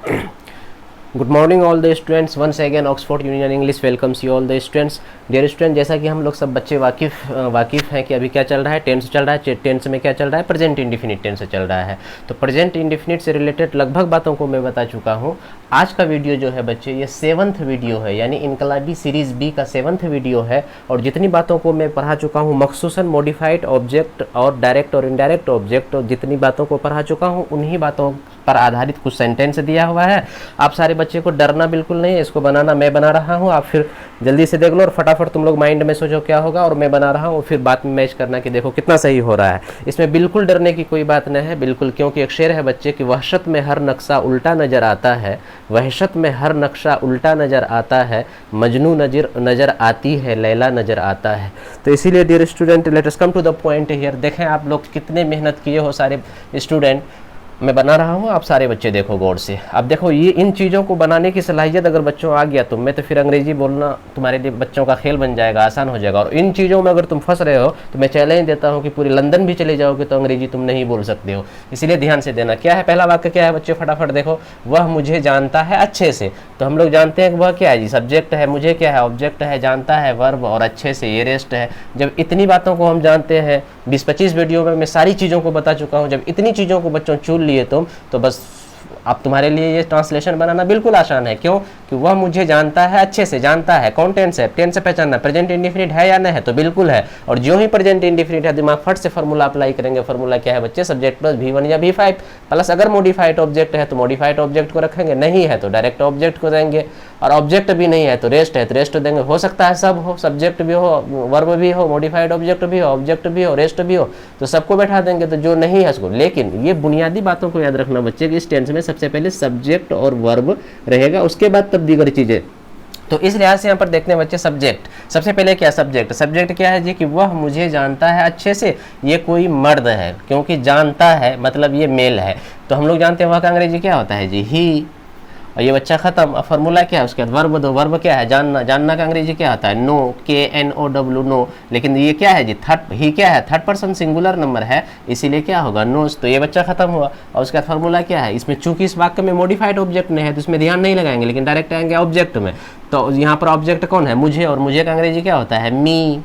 Good morning all the students, once again Oxford Union English welcomes you all the students. Dear student, जैसा कि हम लोग सब बच्चे वाकिफ़ हैं कि अभी क्या चल रहा है, टेंस चल रहा है। टेंस में क्या चल रहा है, प्रेजेंट इंडिफिनिट टेंस चल रहा है। तो प्रेजेंट इंडिफिनिट से रिलेटेड लगभग बातों को मैं बता चुका हूँ। आज का वीडियो जो है बच्चे, ये 7th वीडियो है, यानी इनकलाबी सीरीज़ बी का 7th वीडियो है। और जितनी बातों को मैं पढ़ा चुका हूँ, मखसूसन मॉडिफाइड ऑब्जेक्ट और डायरेक्ट और इनडायरेक्ट ऑब्जेक्ट, और जितनी बातों को पढ़ा चुका हूँ उन्हीं बातों पर आधारित कुछ सेंटेंस दिया हुआ है। आप सारे बच्चे को डरना बिल्कुल नहीं है, इसको बनाना मैं बना रहा हूँ। आप फिर जल्दी से देख लो और फटाफट तुम लोग माइंड में सोचो क्या होगा, और मैं बना रहा हूँ, फिर बात में मैच करना कि देखो कितना सही हो रहा है। इसमें बिल्कुल डरने की कोई बात नहीं है, बिल्कुल, क्योंकि एक शेर है बच्चे कि वहशत में हर नक्शा उल्टा नज़र आता है, वहशत में हर नक्शा उल्टा नज़र आता है, मजनू नज़र आती है, लैला नज़र आता है। तो इसीलिए dear student, let us come to the point here. देखें आप लोग कितने मेहनत किए हो सारे स्टूडेंट, मैं बना रहा हूँ, आप सारे बच्चे देखो गौर से। अब देखो, ये इन चीज़ों को बनाने की सलाहियत अगर बच्चों आ गया तुम में, तो फिर अंग्रेजी बोलना तुम्हारे लिए बच्चों का खेल बन जाएगा, आसान हो जाएगा। और इन चीज़ों में अगर तुम फंस रहे हो तो मैं चैलेंज देता हूँ कि पूरी लंदन भी चले जाओगे तो अंग्रेजी तुम नहीं बोल सकते हो। इसलिए ध्यान से देना। क्या है पहला वाक्य, क्या है बच्चे, फटाफट देखो। वह मुझे जानता है अच्छे से। तो हम लोग जानते हैं कि वह क्या है जी, सब्जेक्ट है, मुझे क्या है, ऑब्जेक्ट है, जानता है वर्ब, और अच्छे से ये रेस्ट है। जब इतनी बातों को हम जानते हैं, 20-25 वीडियो में मैं सारी चीज़ों को बता चुका हूँ, जब इतनी चीज़ों को बच्चों चुन लिए तुम, तो बस अब तुम्हारे लिए ये ट्रांसलेशन बनाना बिल्कुल आसान है। क्यों? कि वह मुझे जानता है अच्छे से। जानता है कौन टेंस है, टेंस से पहचानना प्रेजेंट इंडिफिनिट है या नहीं है, तो बिल्कुल है। और जो ही प्रेजेंट इंडिफिनिट है, दिमाग फट से फार्मूला अप्लाई करेंगे। फार्मूला क्या है बच्चे, सब्जेक्ट प्लस V1 या V5 प्लस, अगर मॉडिफाइड ऑब्जेक्ट है तो मॉडिफाइड ऑब्जेक्ट को रखेंगे, नहीं है तो डायरेक्ट ऑब्जेक्ट को देंगे, और ऑब्जेक्ट भी नहीं है तो रेस्ट है तो रेस्ट देंगे। हो सकता है सब हो, सब्जेक्ट भी हो, वर्ब भी हो, मॉडिफाइड ऑब्जेक्ट भी हो, ऑब्जेक्ट भी हो, रेस्ट भी हो, तो सबको बैठा देंगे। तो जो नहीं है उसको। लेकिन ये बुनियादी बातों को याद रखना बच्चे कि इस टेंस में सबसे पहले सब्जेक्ट और वर्ब रहेगा, उसके बाद तब दीगर चीजें। तो इस लिहाज से यहाँ पर देखते हैं बच्चे, सब्जेक्ट सबसे पहले क्या, सब्जेक्ट। सब्जेक्ट क्या है जी, कि वह मुझे जानता है अच्छे से। ये कोई मर्द है, क्योंकि जानता है मतलब ये मेल है। तो हम लोग जानते हैं वह का अंग्रेजी क्या होता है जी, ही। और ये बच्चा खत्म। अब फार्मूला क्या है, उसके बाद वर्ब दो। वर्ब क्या है, जानना। जानना का अंग्रेजी क्या होता है, नो, KNOW, नो। लेकिन ये क्या है जी, थर्ड, ही क्या है, थर्ड पर्सन सिंगुलर नंबर है, इसीलिए क्या होगा, नोस। तो ये बच्चा खत्म हुआ। और उसके बाद फार्मूला क्या है, इसमें चूंकि इस वाक्य में मॉडिफाइड ऑब्जेक्ट नहीं है तो इसमें ध्यान नहीं लगाएंगे, लेकिन डायरेक्ट आएंगे ऑब्जेक्ट में। तो यहाँ पर ऑब्जेक्ट कौन है, मुझे, और मुझे का अंग्रेजी क्या होता है, मी।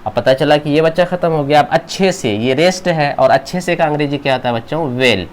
अब पता चला कि ये बच्चा खत्म हो गया। अब अच्छे से, ये रेस्ट है, और अच्छे से का अंग्रेजी क्या आता है बच्चों, वेल।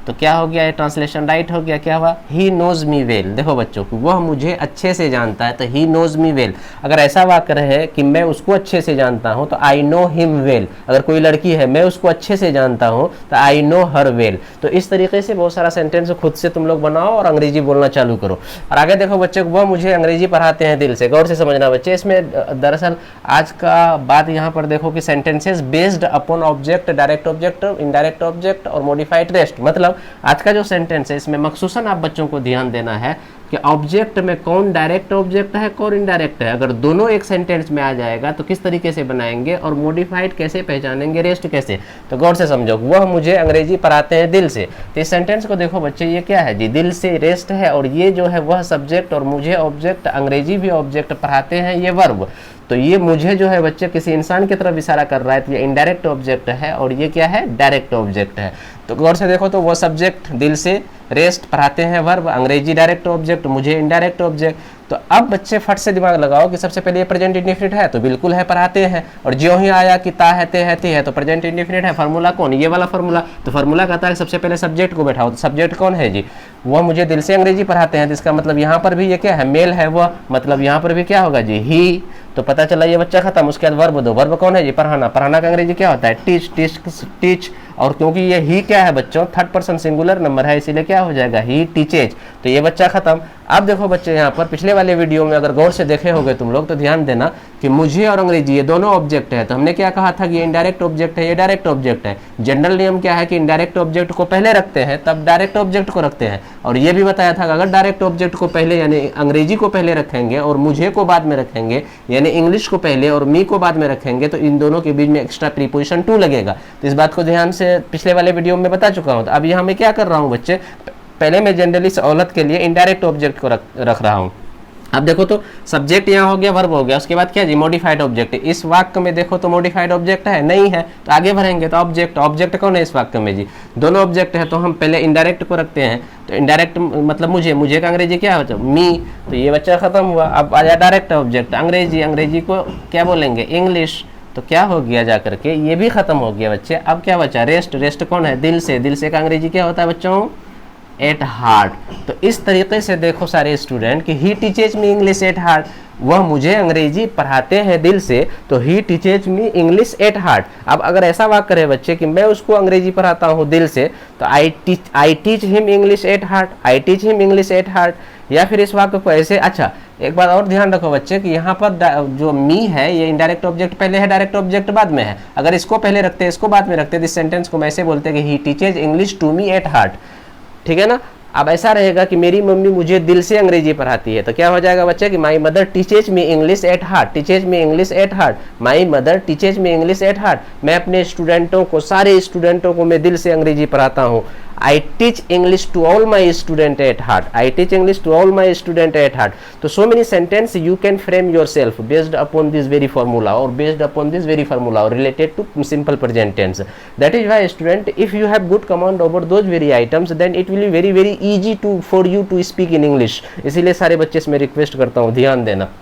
तो क्या हो गया, ये ट्रांसलेशन राइट हो गया। क्या हुआ, ही नोज मी वेल। देखो बच्चों, वह मुझे अच्छे से जानता है, तो ही नोज मी वेल। अगर ऐसा वाक्य रहे कि मैं उसको अच्छे से जानता हूं, तो आई नो हिम वेल। अगर कोई लड़की है, मैं उसको अच्छे से जानता हूं, तो आई नो हर वेल। तो इस तरीके से बहुत सारा सेंटेंस खुद से तुम लोग बनाओ और अंग्रेजी बोलना चालू करो। और आगे देखो बच्चे, वह मुझे अंग्रेजी पढ़ाते हैं दिल से। गौर से समझना बच्चे, इसमें दरअसल आज का बात यहाँ पर देखो कि sentences based upon object, direct object, indirect object और मॉडिफाइड रेस्ट। मतलब आज का जो सेंटेंस है, इसमें मखसूसन आप बच्चों को ध्यान देना है कि ऑब्जेक्ट में कौन डायरेक्ट ऑब्जेक्ट है, कौन इनडायरेक्ट है। अगर दोनों एक सेंटेंस में आ जाएगा तो किस तरीके से बनाएंगे, और मॉडिफाइड कैसे पहचानेंगे, रेस्ट कैसे। तो गौर से समझो, वह मुझे अंग्रेजी पढ़ाते हैं दिल से। तो इस सेंटेंस को देखो बच्चे, ये क्या है जी, दिल से, रेस्ट है, और ये जो है वह सब्जेक्ट, और मुझे ऑब्जेक्ट, अंग्रेजी भी ऑब्जेक्ट पढ़ाते हैं, ये वर्ब। तो ये मुझे जो है बच्चे किसी इंसान की तरफ इशारा कर रहा है, तो ये इनडायरेक्ट ऑब्जेक्ट है, और ये क्या है, डायरेक्ट ऑब्जेक्ट है। तो गौर से देखो, तो वो सब्जेक्ट दिल से, रेस्ट पढ़ाते हैं वर्ब, अंग्रेजी डायरेक्ट ऑब्जेक्ट, मुझे इनडायरेक्ट ऑब्जेक्ट। तो अब बच्चे फट से दिमाग लगाओ कि सबसे पहले ये प्रेजेंट इंडिफिनिट है, तो बिल्कुल है, पढ़ाते हैं। और जो ही आया कि ता है, ते है, ती है, तो प्रेजेंट इंडिफिनिट है। फार्मूला कौन, ये वाला फार्मूला। तो फार्मूला कहता है सबसे पहले सब्जेक्ट को बैठाओ। तो सब्जेक्ट कौन है जी, वह मुझे दिल से अंग्रेजी पढ़ाते हैं। जिसका मतलब यहाँ पर भी ये क्या है, मेल है वह, मतलब यहाँ पर भी क्या होगा जी, ही। तो पता चला ये बच्चा खत्म। उसके बाद वर्ब दो। वर्ब कौन है जी, पढ़ाना। पढ़ाना का अंग्रेजी क्या होता है, टीच, टीच, टीच। और क्योंकि ये ही क्या है बच्चों, थर्ड पर्सन सिंगुलर नंबर है, इसीलिए क्या हो जाएगा, ही टीचेज। तो ये बच्चा खत्म। अब देखो बच्चे, यहाँ पर पिछले वाले वीडियो में अगर गौर से देखे होगे तुम लोग, तो ध्यान देना कि मुझे और अंग्रेजी ये दोनों ऑब्जेक्ट है। तो हमने क्या कहा था कि ये इनडायरेक्ट ऑब्जेक्ट है, ये डायरेक्ट ऑब्जेक्ट है। जनरल नियम क्या है कि इनडायरेक्ट ऑब्जेक्ट को पहले रखते हैं, तब डायरेक्ट ऑब्जेक्ट को रखते हैं। और ये भी बताया था कि अगर डायरेक्ट ऑब्जेक्ट को पहले, यानी अंग्रेजी को पहले रखेंगे और मुझे को बाद में रखेंगे, यानी इंग्लिश को पहले और मी को बाद में रखेंगे, तो इन दोनों के बीच में एक्स्ट्रा प्रीपोजिशन टू लगेगा। तो इस बात को ध्यान से पिछले वाले वीडियो में बता चुका हूँ। तो अब यहाँ मैं क्या कर रहा हूँ बच्चे, पहले मैं जनरली सहूलत के लिए इनडायरेक्ट ऑब्जेक्ट को रख रहा हूँ। अब देखो तो सब्जेक्ट यहाँ हो गया, वर्ब हो गया, उसके बाद क्या जी मॉडिफाइड ऑब्जेक्ट। इस वाक्य में देखो तो मॉडिफाइड ऑब्जेक्ट है नहीं है, तो आगे बढ़ेंगे तो ऑब्जेक्ट, ऑब्जेक्ट कौन है इस वाक्य में जी, दोनों ऑब्जेक्ट है। तो हम पहले इनडायरेक्ट को रखते हैं, तो इनडायरेक्ट मतलब मुझे, मुझे का अंग्रेजी क्या है मी, तो ये बच्चा खत्म हुआ। अब आ जाए डायरेक्ट ऑब्जेक्ट अंग्रेजी, अंग्रेजी को क्या बोलेंगे इंग्लिश, तो क्या हो गया जा करके ये भी खत्म हो गया बच्चे। अब क्या बचा रेस्ट, रेस्ट कौन है दिल से, दिल से का अंग्रेजी क्या होता है बच्चों एट हार्ट। तो इस तरीके से देखो सारे स्टूडेंट कि he teaches me English at heart, वह मुझे अंग्रेजी पढ़ाते हैं दिल से, तो he teaches me English at heart. अब अगर ऐसा वाक्य करे बच्चे कि मैं उसको अंग्रेजी पढ़ाता हूँ दिल से, तो I teach him English at heart, I teach him English at heart. या फिर इस वाक्य को ऐसे, अच्छा एक बात और ध्यान रखो बच्चे कि यहाँ पर जो मी है ये इनडायरेक्ट ऑब्जेक्ट पहले है, डायरेक्ट ऑब्जेक्ट बाद में है। अगर इसको पहले रखते हैं इसको बाद में रखते हैं, इस सेंटेंस को मैं ऐसे बोलते हैं कि he teaches English to me at heart, ठीक है ना। अब ऐसा रहेगा कि मेरी मम्मी मुझे दिल से अंग्रेजी पढ़ाती है, तो क्या हो जाएगा बच्चे कि my mother teaches me English at heart, teaches me English at heart, my mother teaches me English at heart. मैं अपने स्टूडेंटों को, सारे स्टूडेंटों को मैं दिल से अंग्रेजी पढ़ाता हूँ। I teach English to all my student at heart, I teach English to all my student at heart. तो so many sentence you can frame yourself based upon this very formula or based upon this very formula or related to simple present tense. That is why student, if you have good command over those very items, then it will be very very easy to for you to speak in English. इसीलिए सारे बच्चे से मैं request करता हूँ ध्यान देना।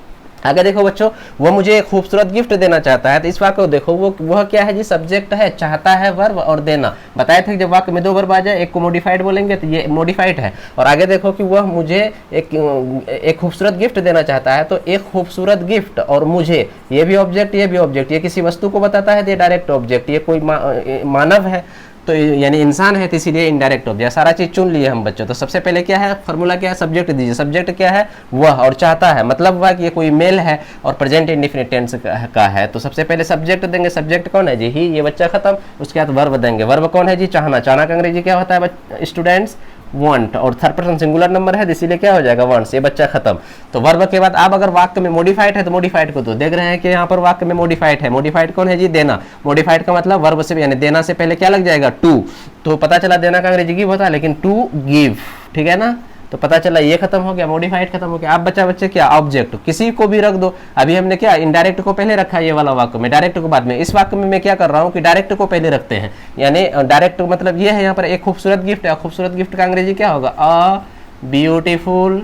आगे देखो बच्चों, वो मुझे एक खूबसूरत गिफ्ट देना चाहता है, तो इस वाक्य को देखो वह क्या है जी सब्जेक्ट है, चाहता है वर्ब और देना। बताए थे जब वाक्य में दो वर्ब आ जाए एक को मॉडिफाइड बोलेंगे तो ये मॉडिफाइड है। और आगे देखो कि वह मुझे एक खूबसूरत गिफ्ट देना चाहता है, तो एक खूबसूरत गिफ्ट और मुझे, ये भी ऑब्जेक्ट ये भी ऑब्जेक्ट, ये किसी वस्तु को बताता है तो ये डायरेक्ट ऑब्जेक्ट, ये कोई मानव है तो यानी इंसान है तो इसीलिए इनडायरेक्ट ऑब्जेक्ट। सारा चीज चुन लिए हम बच्चों। तो सबसे पहले क्या है फॉर्मूला क्या है, सब्जेक्ट दीजिए, सब्जेक्ट क्या है वह, और चाहता है मतलब वह कि ये कोई मेल है और प्रेजेंट इंडेफिनिट टेंस का है। तो सबसे पहले सब्जेक्ट देंगे, सब्जेक्ट कौन है जी ही, ये बच्चा खत्म। उसके बाद वर्ब देंगे, वर्ब कौन है जी चाहना, चाहना का अंग्रेजी क्या होता है स्टूडेंट्स वांट, और थर्ड पर्सन सिंगुलर नंबर है इसीलिए क्या हो जाएगा वांट्स, ये बच्चा खत्म। तो वर्ब के बाद आप अगर वाक्य में मॉडिफाइड है तो मॉडिफाइड को तो देख रहे हैं कि यहाँ पर वाक्य में मॉडिफाइड है, मॉडिफाइड कौन है जी देना। मॉडिफाइड का मतलब वर्ब से यानी देना से पहले क्या लग जाएगा टू, तो पता चला देना का अंग्रेजी गिव होता है लेकिन टू गिव, ठीक है ना। तो पता चला ये खत्म हो गया, मॉडिफाइड खत्म हो गया। आप बच्चा बच्चे क्या ऑब्जेक्ट किसी को भी रख दो। अभी हमने क्या इनडायरेक्ट को पहले रखा है ये वाला वाक्य में, डायरेक्ट को बाद में। इस वाक्य में मैं क्या कर रहा हूँ कि डायरेक्ट को पहले रखते हैं, यानी डायरेक्ट मतलब ये है यहाँ पर एक खूबसूरत गिफ्ट है। खूबसूरत गिफ्ट का अंग्रेजी क्या होगा अ ब्यूटीफुल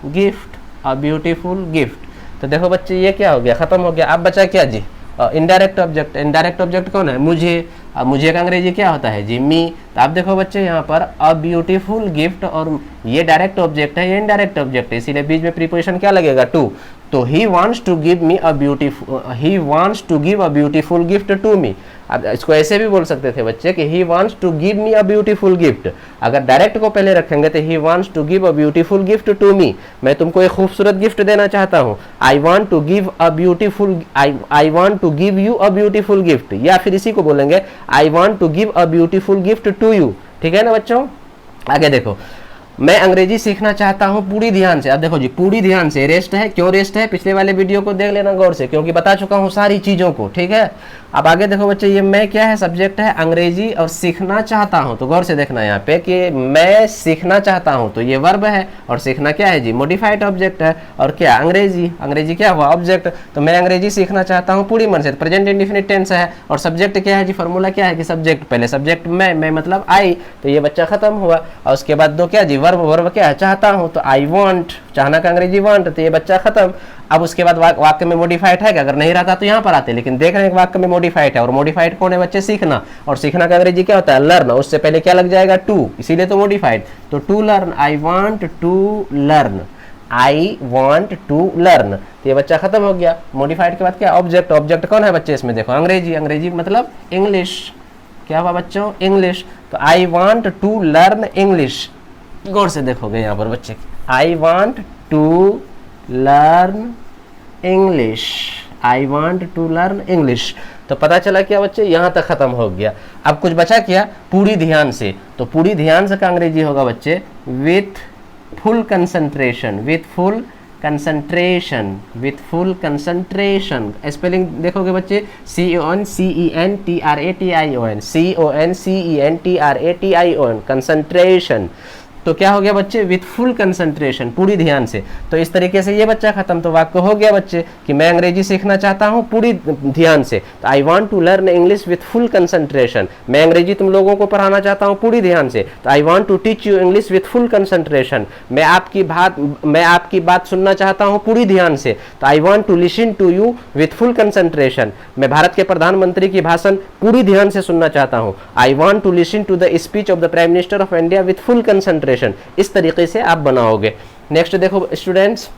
गिफ्ट, अ ब्यूटीफुल गिफ्ट। तो देखो बच्चे ये क्या हो गया खत्म हो गया। अब बचा क्या जी इनडायरेक्ट ऑब्जेक्ट, इनडायरेक्ट ऑब्जेक्ट कौन है मुझे, अब मुझे का अंग्रेजी क्या होता है जी मी। तो आप देखो बच्चे यहाँ पर अ ब्यूटीफुल गिफ्ट और ये डायरेक्ट ऑब्जेक्ट है ये इनडायरेक्ट ऑब्जेक्ट है, इसीलिए बीच में प्रीपोजिशन क्या लगेगा टू। तो he wants to give me a beautiful, he wants to give a beautiful gift to me. अब इसको ऐसे भी बोल सकते थे बच्चे कि he wants to give me a beautiful gift. अगर डायरेक्ट को पहले रखेंगे तो he wants to give a beautiful gift to me, मैं तुमको एक खूबसूरत गिफ्ट देना चाहता हूँ। I want to give a beautiful, I want to give you a beautiful gift, या फिर इसी को बोलेंगे I want to give a beautiful gift to you, ठीक है ना बच्चों। आगे देखो मैं अंग्रेजी सीखना चाहता हूँ पूरी ध्यान से। अब देखो जी पूरी ध्यान से, रेस्ट है, क्यों रेस्ट है पिछले वाले वीडियो को देख लेना गौर से, क्योंकि बता चुका हूँ सारी चीजों को, ठीक है। अब आगे देखो बच्चे ये मैं क्या है सब्जेक्ट है अंग्रेजी और सीखना चाहता हूँ, तो गौर से देखना यहाँ पे कि मैं सीखना चाहता हूँ तो ये वर्ब है और सीखना क्या है जी मॉडिफाइड ऑब्जेक्ट है, और क्या अंग्रेजी, अंग्रेजी क्या हुआ ऑब्जेक्ट। तो मैं अंग्रेजी सीखना चाहता हूँ पूरी मन से, प्रेजेंट इंडेफिनिट टेंस है, और सब्जेक्ट क्या है जी फॉर्मूला क्या है कि सब्जेक्ट पहले सब्जेक्ट मैं मतलब आई, तो ये बच्चा खत्म हुआ। और उसके बाद दो क्या जी वर्ब, वर्ब क्या है चाहता हूँ, तो आई वांट, चाहना का अंग्रेजी वांट, तो ये बच्चा खत्म। अब उसके बाद वाक्य में मॉडिफाइड है, अगर नहीं रहता तो यहाँ पर आते, लेकिन देख रहे हैं वाक्य में मॉडिफाइड है, और मॉडिफाइड कौन है बच्चे सीखना, और सीखना का अंग्रेजी क्या होता है लर्न, उससे पहले क्या लग जाएगा टू, इसीलिए तो मॉडिफाइड। तो to learn, I want to learn, I want to learn, तो ये बच्चा खत्म हो गया। मॉडिफाइड के बाद क्या ऑब्जेक्ट, ऑब्जेक्ट कौन है बच्चे इसमें देखो अंग्रेजी, अंग्रेजी मतलब इंग्लिश, क्या हुआ बच्चों इंग्लिश। तो I want to learn English, गौर से देखोगे यहाँ पर बच्चे I want to learn English, I want to learn English. तो पता चला क्या बच्चे यहाँ तक खत्म हो गया। अब कुछ बचा क्या पूरी ध्यान से, तो पूरी ध्यान से का अंग्रेजी होगा बच्चे with full concentration, with full concentration, with full concentration. Spelling देखोगे बच्चे CONCENTRATION, CONCENTRATION कंसंट्रेशन। तो क्या हो गया बच्चे, विथ फुल कंसंट्रेशन, पूरी ध्यान से। तो इस तरीके से ये बच्चा खत्म। तो वाक्य हो गया बच्चे कि मैं अंग्रेजी सीखना चाहता हूँ पूरी ध्यान से। तो I want to learn English with full concentration, मैं अंग्रेजी तुम लोगों को पढ़ाना चाहता हूँ पूरी ध्यान से। तो I want to teach you English with full concentration, मैं आपकी बात सुनना चाहता हूँ पूरी ध्यान से। तो I want to listen to you with full concentration, मैं भारत के प्रधानमंत्री की भाषण पूरी ध्यान से सुनना चाहता हूँ। I want to listen to the speech of the prime minister of India with full concentration. इस तरीके से आप बनाओगे। नेक्स्ट देखो स्टूडेंट्स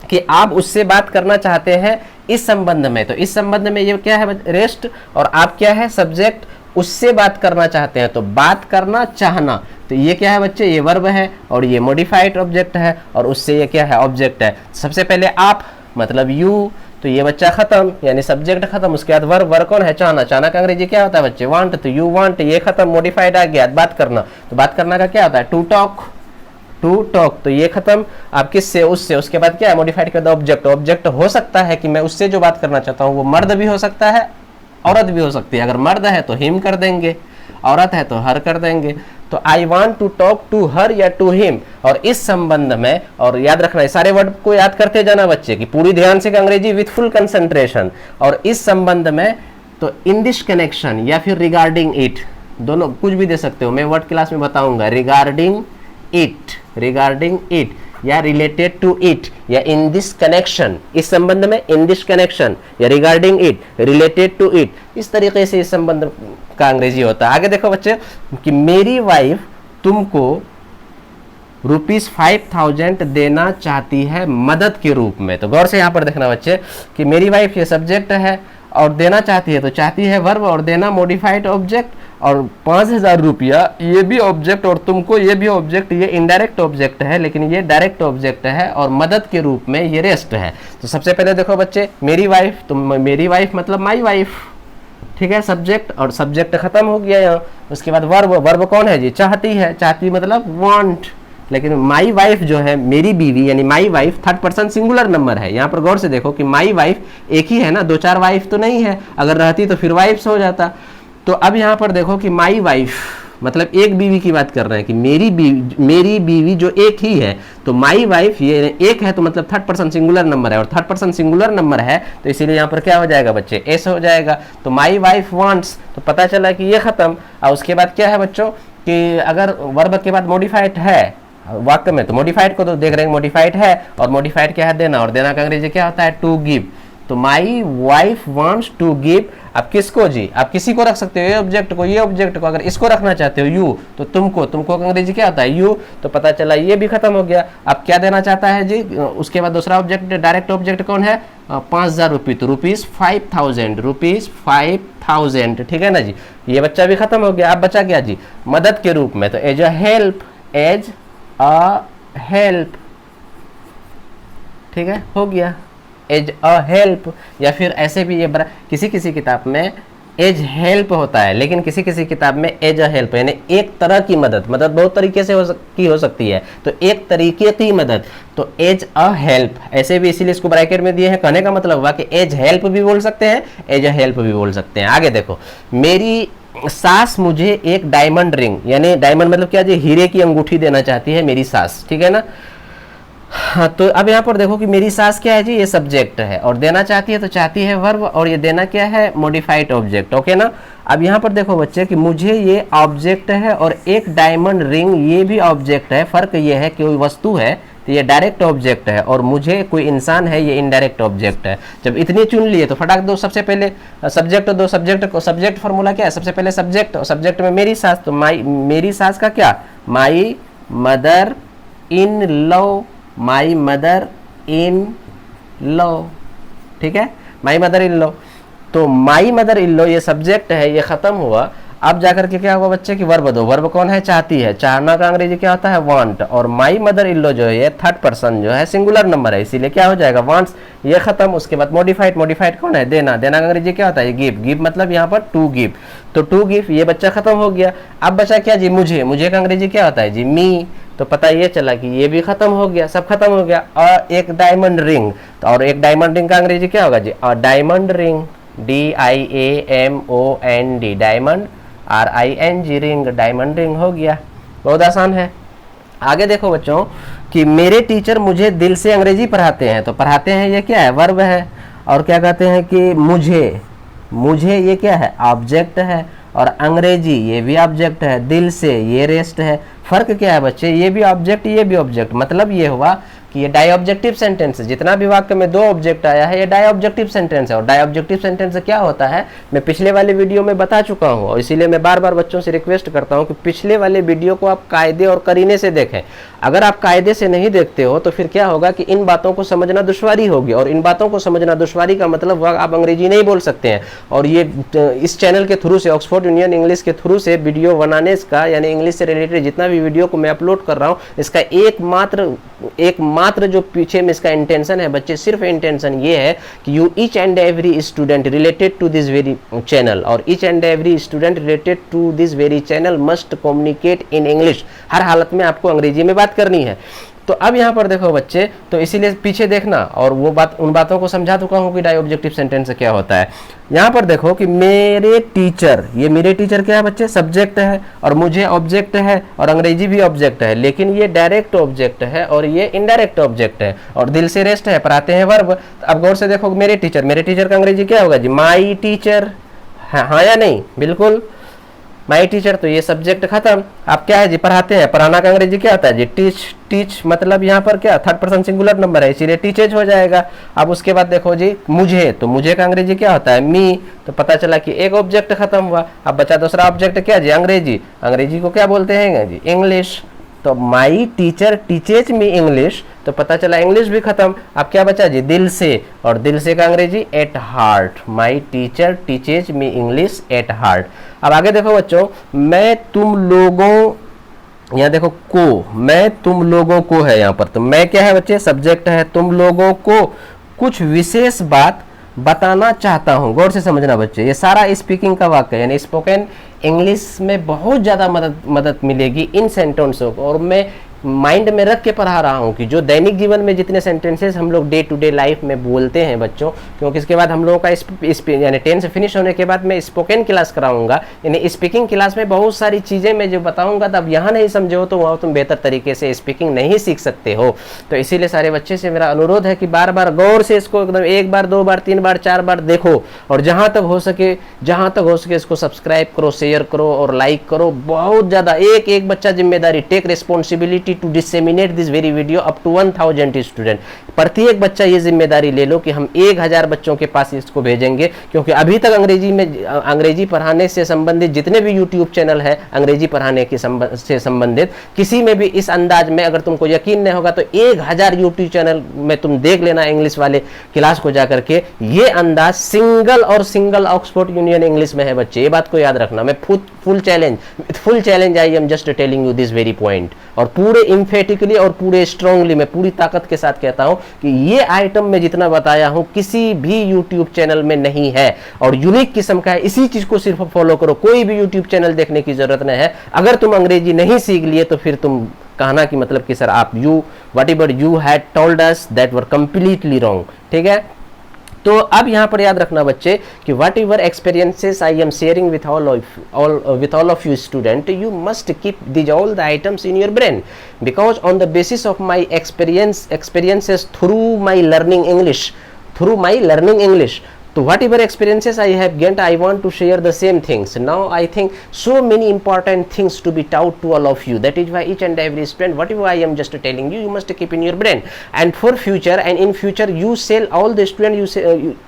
कि आप उससे बात करना चाहते हैं इस संबंध में। तो इस संबंध में ये क्या है, रेस्ट, और आप क्या है, सब्जेक्ट। उससे बात करना चाहते हैं, तो बात करना चाहना, तो ये क्या है बच्चे, ये वर्ब है और ये मॉडिफाइड ऑब्जेक्ट है, और उससे ये क्या है, ऑब्जेक्ट है। सबसे पहले आप मतलब यू, तो ये बच्चा खत्म, यानी सब्जेक्ट खत्म। उसके बाद वर्ब कौन है, चाहना। चाहना का अंग्रेजी क्या होता है बच्चे, वांट, तो यू वांट, ये खत्म, मॉडिफाइड आ गया, बात करना। तो बात करना का क्या होता है, टू टॉक, टू टॉक, तो ये खत्म। आप किससे, उससे। उसके बाद क्या है, मॉडिफाइड कर दो ऑब्जेक्ट। ऑब्जेक्ट हो सकता है कि मैं उससे जो बात करना चाहता हूँ वो मर्द भी हो सकता है, औरत भी हो सकती है। अगर मर्द है तो हिम कर देंगे, औरत है तो हर कर देंगे। तो I want to talk to her या टू हिम, और इस संबंध में, और याद रखना सारे वर्ड को याद करते जाना बच्चे की पूरी ध्यान से, अंग्रेजी विथ फुल कंसंट्रेशन। और इस संबंध में तो इन दिस कनेक्शन या फिर रिगार्डिंग इट, दोनों कुछ भी दे सकते हो, मैं वर्ड क्लास में बताऊंगा। रिगार्डिंग इट या रिलेटेड टू इट या इन दिस कनेक्शन, इस संबंध में, इन दिस कनेक्शन या regarding it, related to it, इस तरीके से इस संबंध का अंग्रेजी होता है। आगे देखो बच्चे कि मेरी वाइफ तुमको ₹5000 देना चाहती है मदद के रूप में। तो गौर से यहाँ पर देखना बच्चे कि मेरी वाइफ ये सब्जेक्ट है और देना चाहती है, तो चाहती है वर्ब और देना मॉडिफाइड ऑब्जेक्ट, और 5000 रुपया ये भी ऑब्जेक्ट, और तुमको ये भी ऑब्जेक्ट। ये इनडायरेक्ट ऑब्जेक्ट है लेकिन ये डायरेक्ट ऑब्जेक्ट है, और मदद के रूप में ये रेस्ट है। तो सबसे पहले देखो बच्चे मेरी वाइफ, तो मेरी वाइफ मतलब माई वाइफ, ठीक है, सब्जेक्ट, और सब्जेक्ट खत्म हो गया यहाँ। उसके बाद वर्ब, वर्ब कौन है जी, चाहती है, चाहती मतलब वांट। लेकिन माई वाइफ जो है, मेरी बीवी यानी my wife, third person singular number है। यहाँ पर गौर से देखो कि माई वाइफ एक ही है ना, 2-4 वाइफ तो नहीं है, अगर रहती तो फिर वाइफ्स हो जाता। तो अब यहाँ पर देखो कि माई वाइफ मतलब एक बीवी की बात कर रहे हैं कि मेरी बीवी जो एक ही है, तो माई वाइफ ये एक है, तो मतलब थर्ड पर्सन सिंगुलर नंबर है, और थर्ड पर्सन सिंगुलर नंबर है तो इसीलिए यहाँ पर क्या हो जाएगा बच्चे, एस हो जाएगा। तो माई वाइफ वांट्स, तो पता चला कि ये खत्म। और उसके बाद क्या है बच्चों कि अगर वर्ब के बाद मॉडिफाइड है वाक्य में, तो मॉडिफाइड को तो देख रहे हैं, मॉडिफाइड है, और मॉडिफाइड क्या है, देना, और देना का अंग्रेजी क्या होता है, टू गिव। तो my wife wants to give, आप किसको जी, आप किसी को रख सकते हो, ये ऑब्जेक्ट को, ये ऑब्जेक्ट को। अगर इसको रखना चाहते हो यू, तो तुमको का अंग्रेजी क्या होता है, यू। तो पता चला ये भी खत्म हो गया। अब क्या देना चाहता है जी, उसके बाद दूसरा ऑब्जेक्ट, डायरेक्ट ऑब्जेक्ट कौन है, 5000 रुपये, तो ₹5000, ठीक है ना जी। ये बच्चा भी खत्म हो गया। अब बचा क्या जी, मदद के रूप में, तो एज अ हेल्प, ठीक है, हो गया एज अ हेल्प। या फिर ऐसे भी ये किसी किसी किताब में एज हेल्प होता है, लेकिन किसी किसी किताब में एज अ हेल्प, यानी एक तरह की मदद बहुत तरीके से हो सकती है, तो एक तरीके की मदद, तो एज अ हेल्प ऐसे भी, इसीलिए इसको ब्रैकेट में दिए हैं। कहने का मतलब हुआ कि एज हेल्प भी बोल सकते हैं, एज अ हेल्प भी बोल सकते हैं। आगे देखो, मेरी सास मुझे एक डायमंड रिंग, यानी डायमंड मतलब क्या जी, हीरे की अंगूठी देना चाहती है मेरी सास, ठीक है ना। हाँ, तो अब यहाँ पर देखो कि मेरी सास क्या है जी, ये सब्जेक्ट है, और देना चाहती है तो चाहती है वर्ब, और ये देना क्या है, मॉडिफाइड ऑब्जेक्ट, ओके ना। अब यहाँ पर देखो बच्चे कि मुझे ये ऑब्जेक्ट है और एक डायमंड रिंग ये भी ऑब्जेक्ट है। फर्क ये है कि कोई वस्तु है तो ये डायरेक्ट ऑब्जेक्ट है, और मुझे कोई इंसान है ये इनडायरेक्ट ऑब्जेक्ट है। जब इतनी चुन लिए तो फटाक दो, सबसे पहले सब्जेक्ट दो, सब्जेक्ट को, सब्जेक्ट फॉर्मूला क्या है, सबसे पहले सब्जेक्ट, और सब्जेक्ट में मेरी सास, तो मेरी सास का क्या, my mother in law, my mother in law, ठीक है, माई मदर इन लॉ। तो माई मदर इन लॉ ये सब्जेक्ट है, ये खत्म हुआ। अब जाकर के क्या हुआ बच्चे की वर्ब दो, वर्ब कौन है, चाहती है, चाहना का अंग्रेजी क्या होता है, वांट, और माई मदर इन लॉ जो है थर्ड पर्सन जो है सिंगुलर नंबर है, इसीलिए क्या हो जाएगा, वांट्स, ये खत्म। उसके बाद मॉडिफाइड, मॉडिफाइड कौन है, देना, देना का अंग्रेजी क्या होता है, गिव, गिव मतलब यहाँ पर टू गिव, तो टू गिव ये बच्चा खत्म हो गया। अब बचा क्या जी, मुझे, मुझे का अंग्रेजी क्या होता है जी, मी, तो पता ये चला कि ये भी खत्म हो गया, सब खत्म हो गया। और एक डायमंड रिंग, तो और एक डायमंड रिंग का अंग्रेजी क्या होगा जी, और diamond ring, DIAMOND, diamond, RING ring, diamond ring हो गया, बहुत आसान है। आगे देखो बच्चों कि मेरे टीचर मुझे दिल से अंग्रेजी पढ़ाते हैं, तो पढ़ाते हैं ये क्या है, वर्ब है। और क्या कहते हैं कि मुझे, मुझे ये क्या है, ऑब्जेक्ट है। और अंग्रेजी ये भी ऑब्जेक्ट है, दिल से ये रेस्ट है। फर्क क्या है बच्चे, ये भी ऑब्जेक्ट ये भी ऑब्जेक्ट, मतलब ये हुआ कि ये डाई ऑब्जेक्टिव सेंटेंस है। जितना भी वाक्य में दो ऑब्जेक्ट आया है ये डाई ऑब्जेक्टिव सेंटेंस है। और डाई ऑब्जेक्टिव सेंटेंस क्या होता है मैं पिछले वाले वीडियो में बता चुका हूँ, और इसीलिए मैं बार बार बच्चों से रिक्वेस्ट करता हूँ कि पिछले वाले वीडियो को आप कायदे और करीने से देखें। अगर आप कायदे से नहीं देखते हो तो फिर क्या होगा कि इन बातों को समझना दुश्वारी होगी, और इन बातों को समझना दुश्वारी का मतलब आप अंग्रेजी नहीं बोल सकते हैं। और ये इस चैनल के थ्रू से, ऑक्सफोर्ड यूनियन इंग्लिश के थ्रू से वीडियो बनाने का, यानी इंग्लिश से रिलेटेड जितना भी वीडियो को मैं अपलोड कर रहा हूँ, इसका एकमात्र जो पीछे में इसका इंटेंशन है बच्चे, सिर्फ इंटेंशन ये है कि you each and every student related to this very channel, और each and every student related to this very channel must communicate in English. हर हालत में आपको अंग्रेजी में बात करनी है। तो अब यहाँ पर देखो बच्चे, तो इसीलिए पीछे देखना, और वो बात, उन बातों को समझा चुका हूँ कि डाई ऑब्जेक्टिव सेंटेंस क्या होता है। यहाँ पर देखो कि मेरे टीचर, ये मेरे टीचर क्या है बच्चे, सब्जेक्ट है, और मुझे ऑब्जेक्ट है, और अंग्रेजी भी ऑब्जेक्ट है, लेकिन ये डायरेक्ट ऑब्जेक्ट है और ये इनडायरेक्ट ऑब्जेक्ट है, और दिल से रेस्ट है, पढ़ाते हैं वर्ब। अब गौर से देखो मेरे टीचर का अंग्रेजी क्या होगा जी, माई टीचर, हाँ या नहीं, बिल्कुल माई टीचर। तो ये सब्जेक्ट खत्म। आप क्या है जी, पढ़ाते हैं, पढ़ाना का अंग्रेजी क्या होता है जी, टीच मतलब यहाँ पर क्या, थर्ड पर्सन सिंगुलर नंबर है, इसीलिए टीचेज हो जाएगा। अब उसके बाद देखो जी मुझे, तो मुझे का अंग्रेजी क्या होता है, मी। तो पता चला कि एक ऑब्जेक्ट खत्म हुआ। अब बचा दूसरा ऑब्जेक्ट क्या जी, अंग्रेजी को क्या बोलते हैं जी, इंग्लिश। तो my teacher teaches me English, तो पता चला इंग्लिश भी खत्म। अब क्या बचा जी, दिल से, और दिल से का अंग्रेजी at heart. My teacher teaches me English at heart. अब आगे देखो बच्चों, मैं तुम लोगों, यहाँ देखो को, मैं तुम लोगों को है यहाँ पर, तो मैं क्या है बच्चे, सब्जेक्ट है, तुम लोगों को कुछ विशेष बात बताना चाहता हूँ। गौर से समझना बच्चे, ये सारा स्पीकिंग का वाक्य, यानी स्पोकन इंग्लिश में बहुत ज़्यादा मदद मिलेगी इन सेंटेंसों को, और मैं माइंड में रख के पढ़ा रहा हूँ कि जो दैनिक जीवन में जितने सेंटेंसेस हम लोग डे टू डे लाइफ में बोलते हैं बच्चों, क्योंकि इसके बाद हम लोगों का यानी 10 से फिनिश होने के बाद मैं स्पोकन क्लास कराऊंगा, यानी स्पीकिंग क्लास में बहुत सारी चीज़ें मैं जो बताऊंगा, तब यहाँ नहीं समझे हो तो वहाँ तुम बेहतर तरीके से स्पीकिंग नहीं सीख सकते हो। तो इसीलिए सारे बच्चे से मेरा अनुरोध है कि बार बार गौर से इसको एकदम 1 बार 2 बार 3 बार 4 बार देखो, और जहाँ तक हो सके इसको सब्सक्राइब करो, शेयर करो और लाइक करो। बहुत ज़्यादा, एक बच्चा जिम्मेदारी, take responsibility to disseminate this very video up to 1000 student. प्रत्येक बच्चा ये जिम्मेदारी ले लो कि हम 1000 बच्चों के पास इसको भेजेंगे, क्योंकि अभी तक अंग्रेजी पढ़ाने से संबंधित जितने भी यूट्यूब चैनल है अंग्रेजी पढ़ाने से संबंधित, किसी में भी इस अंदाज में, अगर तुमको यकीन नहीं होगा तो 1000 यूट्यूब चैनल में तुम देख लेना इंग्लिश वाले क्लास को जाकर के, ये अंदाज सिंगल ऑक्सफोर्ड यूनियन इंग्लिश में है बच्चे। ये बात को याद रखना। मैं full challenge I am just telling you this very point, और पूरे इम्फेटिकली और पूरे स्ट्रांगली मैं पूरी ताकत के साथ कहता हूं कि ये आइटम में जितना बताया हूं किसी भी यूट्यूब चैनल में नहीं है, और यूनिक किस्म का है। इसी चीज को सिर्फ फॉलो करो, कोई भी यूट्यूब चैनल देखने की जरूरत नहीं है। अगर तुम अंग्रेजी नहीं सीख लिए तो फिर तुम कहना कि मतलब कि सर आप what ever you had told us that were completely wrong. ठीक है, तो अब यहाँ पर याद रखना बच्चे कि what ever experiences I am sharing with all of you student, you must keep these all the items in your brain, because on the basis of my experiences through my learning English, so whatever experiences I have gained, I want to share the same things. Now I think so many important things to be taught to all of you. That is why each and every student, whatever I am just telling you, you must keep in your brain. And for future, and in future, you shall all the students,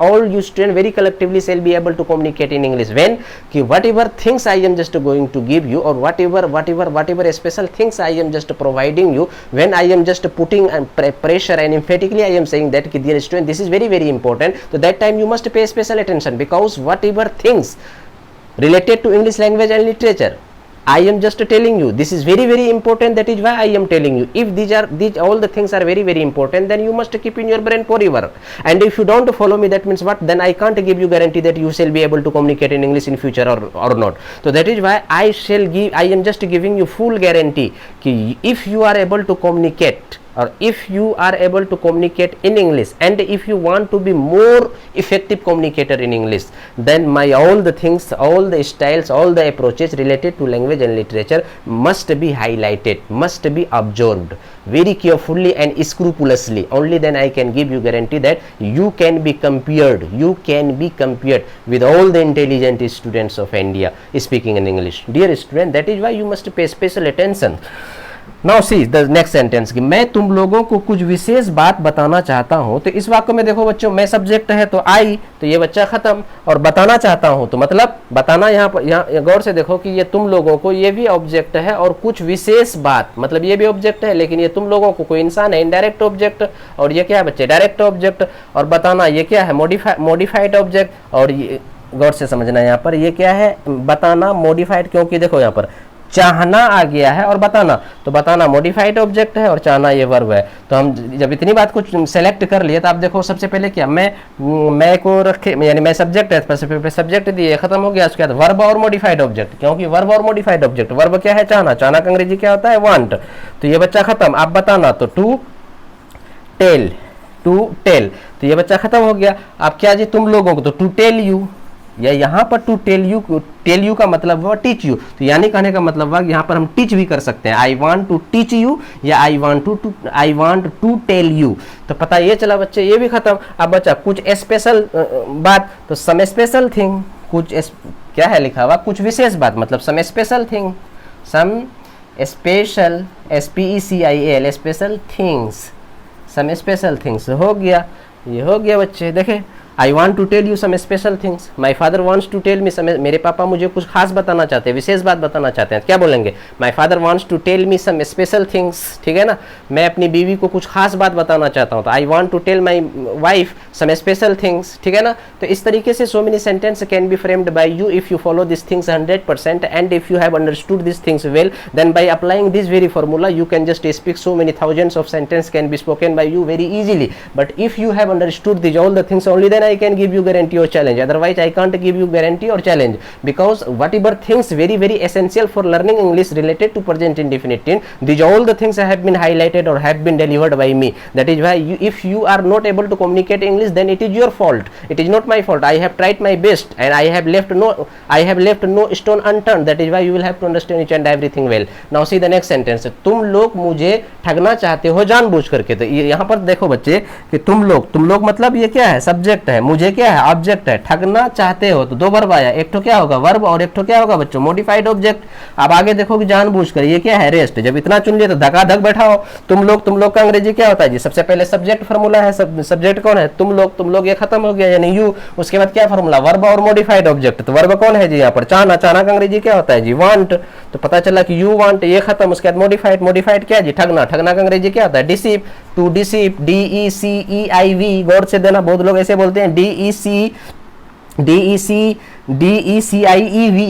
all you students very collectively shall be able to communicate in English. When whatever things I am just going to give you, or whatever special things I am just providing you, when I am just putting pressure and emphatically I am saying that dear student, this is very very important. So that time you must pay special attention, because whatever things related to English language and literature I am just telling you, this is very very important. That is why I am telling you, if these all the things are very very important, then you must keep in your brain forever. And if you don't follow me, that means what? Then I can't give you guarantee that you shall be able to communicate in English in future or not. So that is why I am just giving you full guarantee कि if you are able to communicate or if you are able to communicate in English, and if you want to be more effective communicator in English, then all the things, all the styles, all the approaches related to language and literature must be highlighted, must be absorbed very carefully and scrupulously. Only then I can give you guarantee that you can be compared with all the intelligent students of India speaking in English. Dear student, that is why you must pay special attention. Now see the next sentence कि मैं तुम लोगों को कुछ विशेष बात बताना चाहता हूँ। तो इस वाक्य में देखो बच्चों, मैं सब्जेक्ट है तो आई, तो ये बच्चा खत्म, और बताना चाहता हूँ तो मतलब बताना, यहाँ पर यहाँ गौर से देखो कि ये तुम लोगों को, ये भी ऑब्जेक्ट है, और कुछ विशेष बात मतलब ये भी ऑब्जेक्ट है, लेकिन ये तुम लोगों को कोई इंसान है, इनडायरेक्ट ऑब्जेक्ट, और ये क्या है बच्चे, डायरेक्ट ऑब्जेक्ट, और बताना ये क्या है, मॉडिफाइड ऑब्जेक्ट। और ये गौर से समझना, यहाँ पर ये क्या है, बताना मॉडिफाइड, क्योंकि देखो यहाँ पर चाहना आ गया है और बताना, तो बताना मॉडिफाइड ऑब्जेक्ट है और चाहना ये वर्ब है। तो हम जब इतनी बात को सेलेक्ट कर लिए तो आप देखो सबसे पहले क्या, मैं को रखे, यानी मैं सब्जेक्ट है, सब्जेक्ट दिए, खत्म हो गया। उसके बाद वर्ब और मॉडिफाइड ऑब्जेक्ट, क्योंकि वर्ब और मॉडिफाइड ऑब्जेक्ट, वर्ब क्या है, चाहना, चाहना का अंग्रेजी क्या होता है, वांट। तो ये बच्चा खत्म। आप बताना तो टू टेल, तो ये बच्चा खत्म हो गया। आप क्या जी, तुम लोगों को, तो टू टेल यू, या यहाँ पर टू टेल यू का मतलब हुआ टीच यू, तो यानी कहने का मतलब हुआ यहाँ पर हम टीच भी कर सकते हैं, I want to teach you या I want to tell you. तो पता ये चला बच्चे, ये भी खत्म। अब बच्चा कुछ स्पेशल बात, तो सम स्पेशल थिंग, क्या है लिखा हुआ, कुछ विशेष बात, मतलब some special thing, some special, SPECIAL, special things, some special things हो गया। ये हो गया बच्चे, देखें, I want to tell you some special things, my father wants to tell me, मेरे पापा मुझे कुछ खास बताना चाहते हैं, विशेष बात बताना चाहते हैं, क्या बोलेंगे, my father wants to tell me some special things, ठीक है ना। मैं अपनी बीवी को कुछ खास बात बताना चाहता हूँ, तो I want to tell my wife some special things, ठीक है ना। तो इस तरीके से so many sentence can be framed by you if you follow this things 100%, and if you have understood this things well, then by applying this very formula you can just speak so many thousands of sentence can be spoken by you very easily. But if you have understood these all the things, only then I can give you guarantee or challenge. Otherwise I can't give you guarantee or challenge, because whatever things very essential for learning English related to present indefinite tense, these all the things have been highlighted or have been delivered by me. That is why if you are not able to communicate English, then it is your fault, it is not my fault. I have tried my best and I have left no stone unturned. That is why you will have to understand each and everything well. Now see the next sentence, तुम लोग मुझे ठगना चाहते हो जानबूझ करके। तो यहाँ पर देखो बच्चे कि तुम लोग मतलब ये क्या है, सब्जेक्ट है, मुझे क्या है, ऑब्जेक्ट है, ठगना चाहते हो, तो दो वर्ब आया, एक तो क्या होगा वर्ब और एक तो क्या होगा बच्चों मॉडिफाइड ऑब्जेक्ट। अब आगे देखो कि जानबूझकर, ये क्या है, रेस्ट। जब इतना चुन लिया तो धकाधक बैठाओ। तुम लोग का अंग्रेजी क्या होता है जी, सबसे पहले सब्जेक्ट फार्मूला है, सब्जेक्ट कौन है, तुम लोग, ये खत्म हो गया यानी यू। उसके बाद क्या फार्मूला, वर्ब और मॉडिफाइड ऑब्जेक्ट। तो वर्ब कौन है जी यहाँ पर, चाहना, चाहना का अंग्रेजी क्या होता है जी, वांट। तो पता चला कि यू वांट, ये खत्म। उसके बाद मॉडिफाइड क्या है जी, ठगना, ठगना का अंग्रेजी क्या होता है, डिसीव, टू डिसीव, DECEIV, गौर से देना, बहुत लोग ऐसे बोलते हैं DECIEVE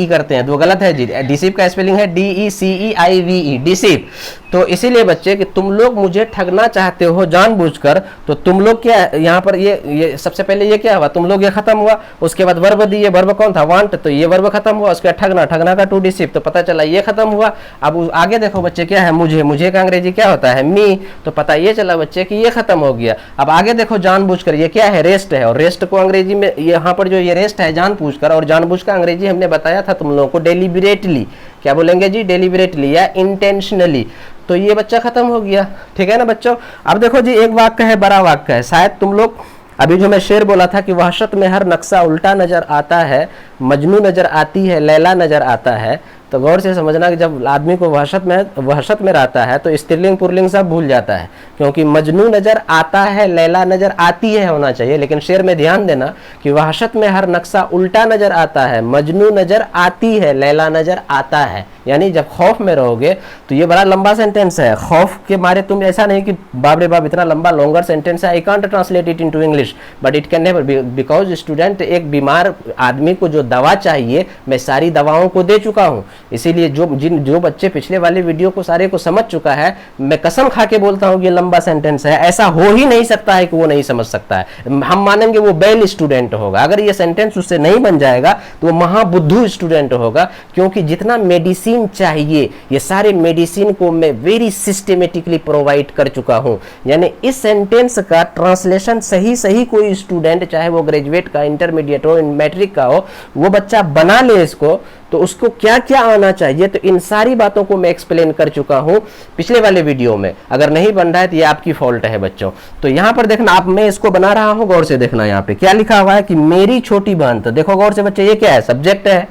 करते हैं, तो गलत है जी। डिसीव का स्पेलिंग है DECEIVE, डिसीव। तो इसीलिए बच्चे कि तुम लोग मुझे ठगना चाहते हो जानबूझकर, तो तुम लोग क्या यहाँ पर ये सबसे पहले ये क्या हुआ, तुम लोग, ये खत्म हुआ। उसके बाद वर्ब दिए, वर्ब कौन था, वांट, तो ये वर्ब खत्म हुआ। उसके बाद ठगना, ठगना का टू डिसीव, तो पता चला ये खत्म हुआ। अब आगे देखो बच्चे क्या है, मुझे का अंग्रेजी क्या होता है, मी, तो पता ये चला बच्चे कि ये खत्म हो गया। अब आगे देखो जानबूझकर, ये क्या है, रेस्ट है, और रेस्ट को अंग्रेजी में यहाँ पर जो ये रेस्ट है जानबूझकर, और जानबूझ का अंग्रेजी हमने बताया था तुम लोगों को डेलिबरेटली, क्या बोलेंगे जी, डेलिबरेटली या इंटेंशनली। तो ये बच्चा खत्म हो गया, ठीक है ना बच्चों। अब देखो जी, एक वाक्य है, बड़ा वाक्य है, शायद तुम लोग अभी जो मैं शेर बोला था कि वहशत में हर नक्शा उल्टा नजर आता है, मजनू नजर आती है, लैला नजर आता है। तो गौर से समझना कि जब आदमी को वहशत में रहता है तो स्त्रीलिंग पुल्लिंग सब भूल जाता है, क्योंकि मजनू नजर आता है, लैला नजर आती है होना चाहिए। लेकिन शेर में ध्यान देना कि वहशत में हर नक्शा उल्टा नजर आता है, मजनू नजर आती है, लैला नजर आता है। यानी जब खौफ में रहोगे, तो ये बड़ा लंबा सेंटेंस है, खौफ के मारे तुम, ऐसा नहीं कि बाप रे बाप इतना लंबा लॉन्गर सेंटेंस है, I can't translate it into English, but it can never, because student, एक बीमार आदमी को जो दवा चाहिए मैं सारी दवाओं को दे चुका हूँ। इसीलिए जो बच्चे पिछले वाले वीडियो को सारे को समझ चुका है, मैं कसम खा के बोलता हूँ कि ये लंबा सेंटेंस है, ऐसा हो ही नहीं सकता है कि वो नहीं समझ सकता है। हम मानेंगे वो बेल स्टूडेंट होगा, अगर ये सेंटेंस उससे नहीं बन जाएगा तो वो महाबुद्धू स्टूडेंट होगा, क्योंकि जितना मेडिसिन चाहिए ये सारे मेडिसिन को मैं वेरी सिस्टमेटिकली प्रोवाइड कर चुका हूं। यानी इस सेंटेंस का ट्रांसलेशन सही सही कोई स्टूडेंट, चाहे वो ग्रेजुएट का, इंटरमीडिएट हो, मैट्रिक का हो, वो बच्चा बना ले इसको, तो उसको क्या क्या आना चाहिए, तो इन सारी बातों को मैं एक्सप्लेन कर चुका हूं पिछले वाले वीडियो में। अगर नहीं बन रहा है तो ये आपकी फॉल्ट है बच्चों। तो यहां पर देखना, आप मैं इसको बना रहा हूं, गौर से देखना, यहां पे क्या लिखा हुआ है कि मेरी छोटी बहन। तो देखो गौर से बच्चे, ये क्या है, सब्जेक्ट है,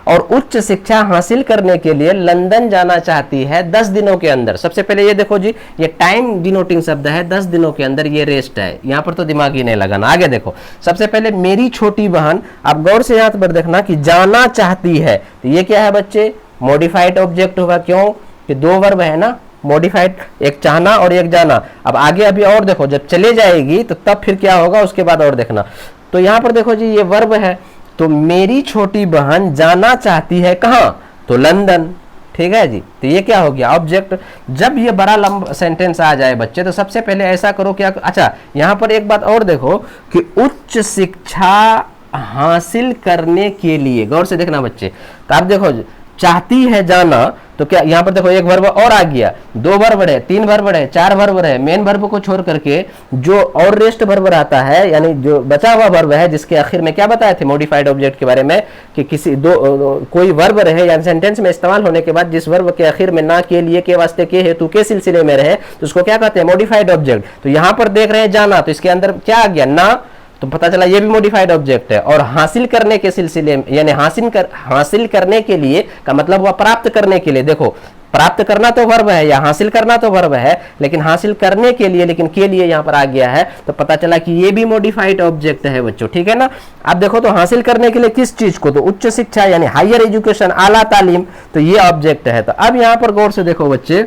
और उच्च शिक्षा हासिल करने के लिए लंदन जाना चाहती है 10 दिनों के अंदर। सबसे पहले ये देखो जी, ये टाइम डिनोटिंग शब्द है, 10 दिनों के अंदर, ये रेस्ट है, यहां पर तो दिमाग ही नहीं लगाना। आगे देखो, सबसे पहले मेरी छोटी बहन, आप गौर से यहां पर देखना कि जाना चाहती है, तो ये क्या है बच्चे, मॉडिफाइड ऑब्जेक्ट होगा। क्यों कि दो वर्ब है ना, मॉडिफाइड, एक चाहना और एक जाना। अब आगे अभी और देखो, जब चले जाएगी तो तब फिर क्या होगा, उसके बाद और देखना। तो यहां पर देखो जी, ये वर्ब है, तो मेरी छोटी बहन जाना चाहती है कहां, तो लंदन। ठीक है जी, तो ये क्या हो गया, ऑब्जेक्ट। जब ये बड़ा लंबा सेंटेंस आ जाए बच्चे, तो सबसे पहले ऐसा करो क्या, अच्छा यहां पर एक बात और देखो कि उच्च शिक्षा हासिल करने के लिए, गौर से देखना बच्चे, तो आप देखो चाहती है जाना, तो क्या यहां पर देखो एक वर्ब और आ गया, दो वर्ब है, तीन वर्ब है, चार वर्ब है, मेन वर्ब को छोड़ करके जो और रेस्ट वर्ब आता है, यानी जो बचा हुआ वर्ब है, जिसके आखिर में क्या बताए थे मॉडिफाइड ऑब्जेक्ट के बारे में, कि किसी कोई वर्ब रहे यानी सेंटेंस में इस्तेमाल होने के बाद जिस वर्ब के आखिर में ना, के लिए, के वास्ते, के हेतु, के सिलसिले में रहे, तो उसको क्या कहते हैं, मॉडिफाइड ऑब्जेक्ट। तो यहां पर देख रहे हैं जाना, तो इसके अंदर क्या आ गया, ना, तो पता चला ये भी मॉडिफाइड ऑब्जेक्ट है। और हासिल करने के सिलसिले में, यानी हासिल करने के लिए का मतलब हुआ प्राप्त करने के लिए। देखो प्राप्त करना तो वर्ब है, या हासिल करना तो वर्ब है, लेकिन हासिल करने के लिए, लेकिन के लिए यहां पर आ गया है, तो पता चला कि ये भी मॉडिफाइड ऑब्जेक्ट है बच्चों। ठीक है ना। अब देखो, तो हासिल करने के लिए किस चीज को, तो उच्च शिक्षा यानी हायर एजुकेशन, आला तालीम, तो ये ऑब्जेक्ट है। तो अब यहां पर गौर से देखो बच्चे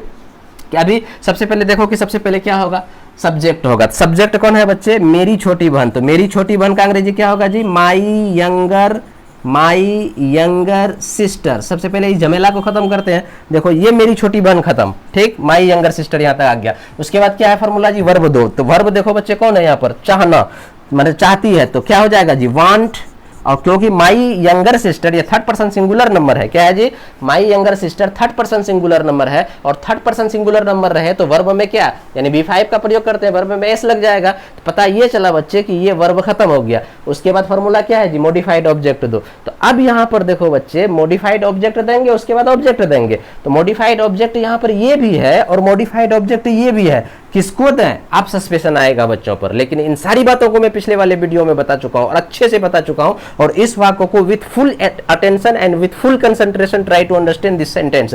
कि अभी सबसे पहले देखो कि सबसे पहले क्या होगा, सब्जेक्ट होगा। सब्जेक्ट कौन है बच्चे, मेरी छोटी बहन। तो मेरी छोटी बहन का अंग्रेजी क्या होगा जी, माई यंगर सिस्टर। सबसे पहले इस झमेला को खत्म करते हैं। देखो ये मेरी छोटी बहन खत्म, ठीक, माई यंगर सिस्टर यहां तक आ गया। उसके बाद क्या है फॉर्मूला जी, वर्ब दो। तो वर्ब देखो बच्चे कौन है यहाँ पर, चाहना, मतलब चाहती है, तो क्या हो जाएगा जी, वांट। और क्योंकि माई यंगर सिस्टर ये थर्ड पर्सन सिंगुलर नंबर है, क्या है जी, my younger sister third person singular number है, और थर्ड पर्सन सिंगुलर नंबर रहे तो वर्ब में क्या, यानी B5 का प्रयोग करते हैं, वर्ब में एस लग जाएगा। तो पता ये चला बच्चे कि ये वर्ब खत्म हो गया। उसके बाद फॉर्मूला क्या है जी, मॉडिफाइड ऑब्जेक्ट दो। तो अब यहाँ पर देखो बच्चे, मॉडिफाइड ऑब्जेक्ट देंगे, उसके बाद ऑब्जेक्ट देंगे। तो मॉडिफाइड ऑब्जेक्ट यहाँ पर ये भी है और मॉडिफाइड ऑब्जेक्ट ये भी है। किसको दें, आप सस्पेंशन आएगा बच्चों पर। लेकिन इन सारी बातों को मैं पिछले वाले वीडियो में बता चुका हूं और अच्छे से बता चुका हूं। और इस वाक्य को with full attention and with full concentration try to understand this sentence.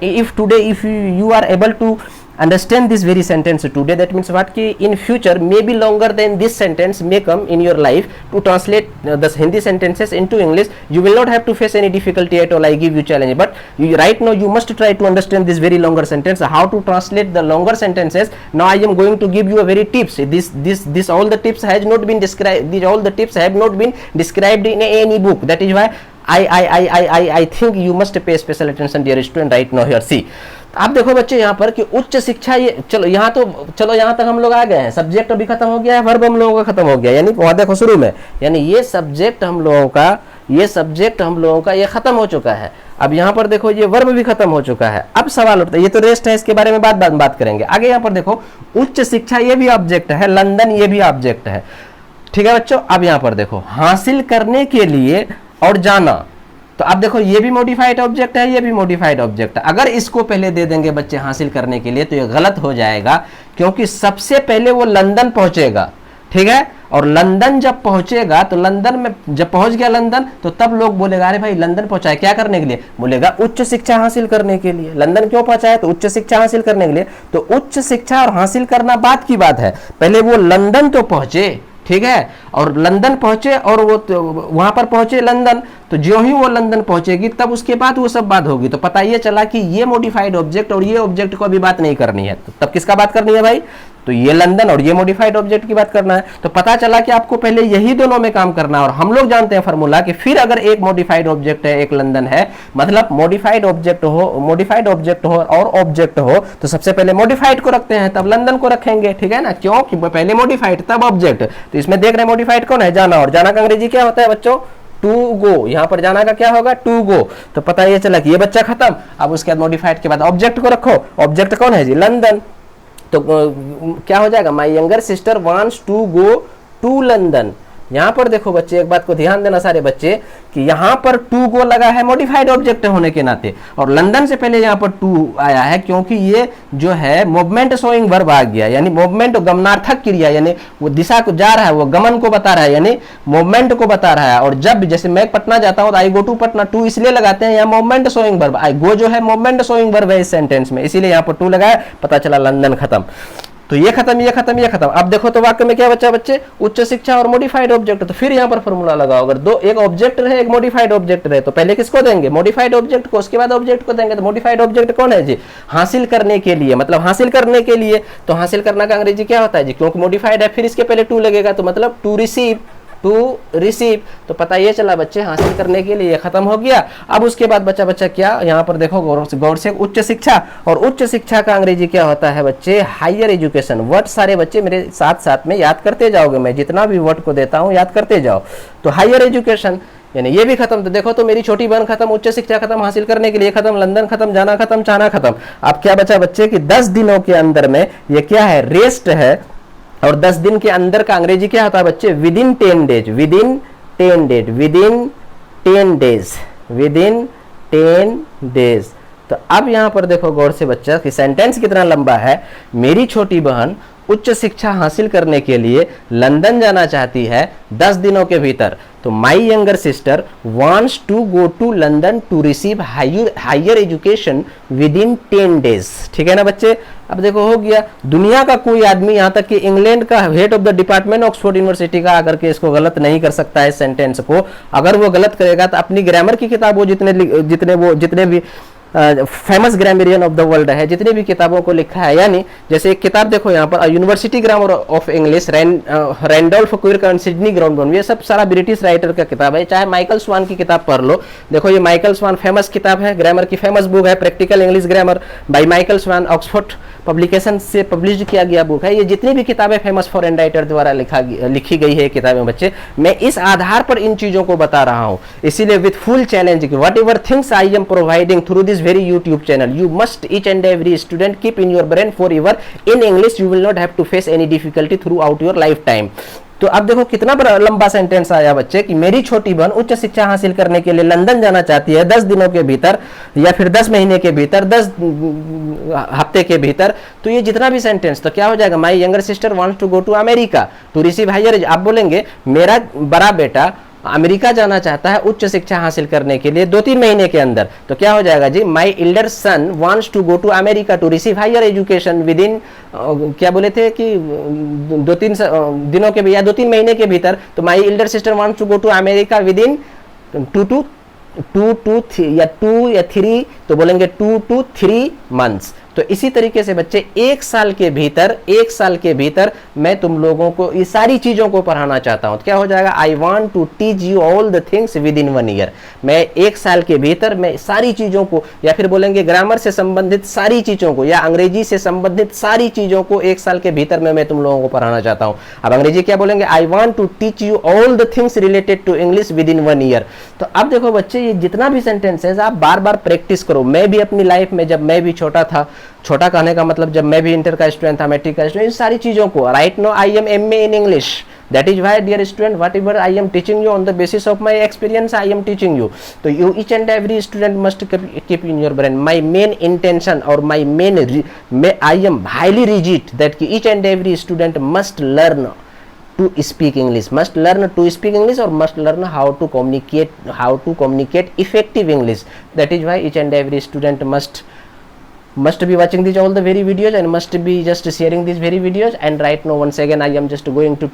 If today if you are able to understand this very sentence today, that means what ki in future maybe longer than this sentence may come in your life to translate the Hindi sentences into English. You will not have to face any difficulty at all. I give you challenge, but right now you must try to understand this very longer sentence, how to translate the longer sentences. Now I am going to give you a very tips. This all the tips has not been described. These all the tips have not been described in any book. That is why I think you must pay special attention, dear student, right now here. See, आप देखो बच्चे यहाँ पर कि उच्च शिक्षा, ये चलो यहाँ तक हम लोग आ गए हैं। सब्जेक्ट अभी खत्म हो गया है, वर्ब हम लोगों का खत्म हो गया, यानी वहां देखो शुरू में, यानी ये सब्जेक्ट हम लोगों का ये खत्म हो चुका है। अब यहाँ पर देखो ये वर्ब भी खत्म हो चुका है। अब सवाल उठता है, ये तो रेस्ट है, इसके बारे में बात करेंगे आगे। यहाँ पर देखो उच्च शिक्षा ये भी ऑब्जेक्ट है, लंदन ये भी ऑब्जेक्ट है। ठीक है बच्चों। अब यहाँ पर देखो हासिल करने के लिए और जाना, तो अब देखो ये भी मॉडिफाइड ऑब्जेक्ट है, ये भी मॉडिफाइड ऑब्जेक्ट है। अगर इसको पहले दे देंगे बच्चे हासिल करने के लिए तो ये गलत हो जाएगा, क्योंकि सबसे पहले वो लंदन पहुंचेगा। ठीक है। और लंदन जब पहुंचेगा तो लंदन में जब पहुंच गया लंदन, तो तब लोग बोलेगा अरे भाई लंदन पहुंचा है क्या करने के लिए, बोलेगा उच्च शिक्षा हासिल करने के लिए। लंदन क्यों पहुंचा है, तो उच्च शिक्षा हासिल करने के लिए। तो उच्च शिक्षा और हासिल करना बात की बात है, पहले वो लंदन तो पहुंचे। ठीक है। और लंदन पहुंचे और वो वहां पर पहुंचे लंदन, तो जो ही वो लंदन पहुंचेगी तब उसके बाद वो सब बात होगी। तो पता ये चला कि ये मॉडिफाइड ऑब्जेक्ट और ये ऑब्जेक्ट को अभी बात नहीं करनी है। तो तब किसका बात करनी है भाई, तो ये लंदन और ये मॉडिफाइड ऑब्जेक्ट की बात करना है। तो पता चला कि आपको पहले यही दोनों में काम करना है, और हम लोग जानते हैं फॉर्मूला कि फिर अगर एक मॉडिफाइड ऑब्जेक्ट है एक लंदन है, मतलब मॉडिफाइड ऑब्जेक्ट हो और ऑब्जेक्ट हो, तो सबसे पहले मॉडिफाइड को रखते हैं तब लंदन को रखेंगे, ठीक है ना, क्यों कि पहले मॉडिफाइड तब ऑब्जेक्ट। तो इसमें देख रहे हैं मॉडिफाइड कौन है, जाना, और जाना का अंग्रेजी क्या होता है बच्चों, टू गो। यहां पर जाना का क्या होगा, टू गो। तो पता ये चला कि ये बच्चा खत्म। अब उसके बाद मॉडिफाइड के बाद ऑब्जेक्ट को रखो, ऑब्जेक्ट कौन है जी, लंदन। तो क्या हो जाएगा, my younger sister wants to go to London. यहां पर देखो बच्चे, एक बात को ध्यान देना सारे बच्चे, कि यहां पर टू गो लगा है मॉडिफाइड ऑब्जेक्ट होने के नाते, और लंदन से पहले यहां पर टू आया है क्योंकि ये जो है मूवमेंट शोइंग वर्ब आ गया, यानी मूवमेंट गमनार्थक क्रिया, यानी वो दिशा को जा रहा है, वो गमन को बता रहा है, यानी मूवमेंट को बता रहा है। और जब जैसे मैं पटना जाता हूं तो आई गो टू पटना, टू इसलिए लगाते हैं, यहाँ मूवमेंट शोइंग वर्ब, आई गो जो है मूवमेंट शोइंग वर्ब है इस सेंटेंस में, इसीलिए यहाँ पर टू लगाया। पता चला लंदन खत्म। तो ये खत्म, ये खत्म, ये खत्म। अब देखो तो वाक्य में क्या बचा बच्चे, उच्च शिक्षा और मॉडिफाइड ऑब्जेक्ट। तो फिर यहाँ पर फॉर्मूला लगाओ, अगर दो, एक ऑब्जेक्ट रहे एक मॉडिफाइड ऑब्जेक्ट रहे, तो पहले किसको देंगे, मॉडिफाइड ऑब्जेक्ट को, उसके बाद ऑब्जेक्ट को देंगे। तो मॉडिफाइड ऑब्जेक्ट कौन है जी, हासिल करने के लिए, मतलब हासिल करने के लिए। तो हासिल करना का अंग्रेजी क्या होता है जी, क्योंकि मॉडिफाइड है फिर इसके पहले टू लगेगा, तो मतलब टू रिसीव, टू रिसीव। तो पता ये चला बच्चे, हासिल करने के लिए खत्म हो गया। अब उसके बाद बच्चा बच्चा क्या, यहाँ पर देखो गौर से, उच्च शिक्षा, और उच्च शिक्षा का अंग्रेजी क्या होता है बच्चे, हायर एजुकेशन। वर्ड सारे बच्चे मेरे साथ साथ में याद करते जाओगे, मैं जितना भी वर्ड को देता हूँ याद करते जाओ। तो हायर एजुकेशन यानी ये भी खत्म। तो देखो तो मेरी छोटी बहन खत्म, उच्च शिक्षा खत्म, हासिल करने के लिए खत्म, लंदन खत्म, जाना खत्म, चाहना खत्म। अब क्या बचा बच्चे कि 10 दिनों के अंदर में ये क्या है, रेस्ट है। और 10 दिन के अंदर का अंग्रेजी क्या होता है बच्चे, with in 10 days, with in 10 days, with in 10 days, with in 10 days. तो अब यहां पर देखो गौर से बच्चा कि सेंटेंस कितना लंबा है। मेरी छोटी बहन उच्च शिक्षा हासिल करने के लिए लंदन जाना चाहती है 10 दिनों के भीतर। तो my younger sister wants to go to London to receive higher education with in 10 days. ठीक है ना बच्चे। अब देखो हो गया, दुनिया का कोई आदमी, यहाँ तक कि इंग्लैंड का head of the department Oxford university का आकर के इसको गलत नहीं कर सकता है सेंटेंस को। अगर वो गलत करेगा तो अपनी ग्रामर की किताब, वो जितने भी फेमस ग्रामरियन ऑफ द वर्ल्ड है, जितनी भी किताबों को लिखा है, यानी जैसे एक किताब देखो यहाँ पर university grammar of English, Randolph Quirk and Sidney Greenbaum, ये सब सारा ब्रिटिश राइटर का किताब है। चाहे माइकल स्वान की किताब पढ़ लो, देखो ये माइकल स्वान फेमस किताब है, ग्रामर की फेमस बुक है, practical English grammar by Michael Swan, Oxford publication से पब्लिश किया गया बुक है। ये जितनी भी किताबें फेमस फॉरेन राइटर द्वारा लिखी गई है किताबें बच्चे, मैं इस आधार पर इन चीजों को बता रहा हूँ। इसीलिए with full challenge, what ever things I am providing through this very YouTube channel, you must each and every student keep in your brain forever in English, you will not have to face any difficulty throughout your lifetime। तो अब देखो कितना लंबा sentence आया बच्चे कि मेरी छोटी बहन उच्च शिक्षा हासिल करने के लिए लंदन जाना चाहती है 10 दिनों के भीतर, या फिर 10 महीने के भीतर, 10 हफ्ते के भीतर। तो ये जितना भी सेंटेंस, तो क्या हो जाएगा, my younger sister wants to go to America to receive higher. आप बोलेंगे मेरा बड़ा बेटा अमेरिका जाना चाहता है उच्च शिक्षा हासिल करने के लिए 2-3 महीने के अंदर। तो क्या हो जाएगा जी, my elder son wants to go to America to receive higher education with in, क्या बोले थे कि 2-3 दिनों के या 2-3 महीने के भीतर। तो my elder sister wants to go to America within 2 to 3, तो बोलेंगे 2 to 3 months। तो इसी तरीके से बच्चे एक साल के भीतर मैं तुम लोगों को ये सारी चीजों को पढ़ाना चाहता हूं। तो क्या हो जाएगा, I want to teach you all the things within 1 year। मैं एक साल के भीतर मैं सारी चीजों को, या फिर बोलेंगे ग्रामर से संबंधित सारी चीजों को, या अंग्रेजी से संबंधित सारी चीजों को एक साल के भीतर में मैं तुम लोगों को पढ़ाना चाहता हूं। अब अंग्रेजी क्या बोलेंगे, I want to teach you all the things related to English within 1 year। तो अब देखो बच्चे, ये जितना भी सेंटेंस है आप बार बार प्रैक्टिस करो। मैं भी अपनी लाइफ में, जब मैं भी छोटा था, छोटा कहने का मतलब जब मैं भी इंटर का स्टूडेंट था, मैट्रिक का स्टूडेंट, इन सारी चीजों को, right now I am MA in English. That is why, dear student, whatever I am teaching you on the basis of my experience, I am teaching you. So you each and every student must keep in your brain. My main intention or my I am highly rigid that each and every student must learn to speak English, or must learn how to communicate effective English. That is why each and every student must be watching these all the very videos and must be just sharing these very videos. And right now once again I am just going to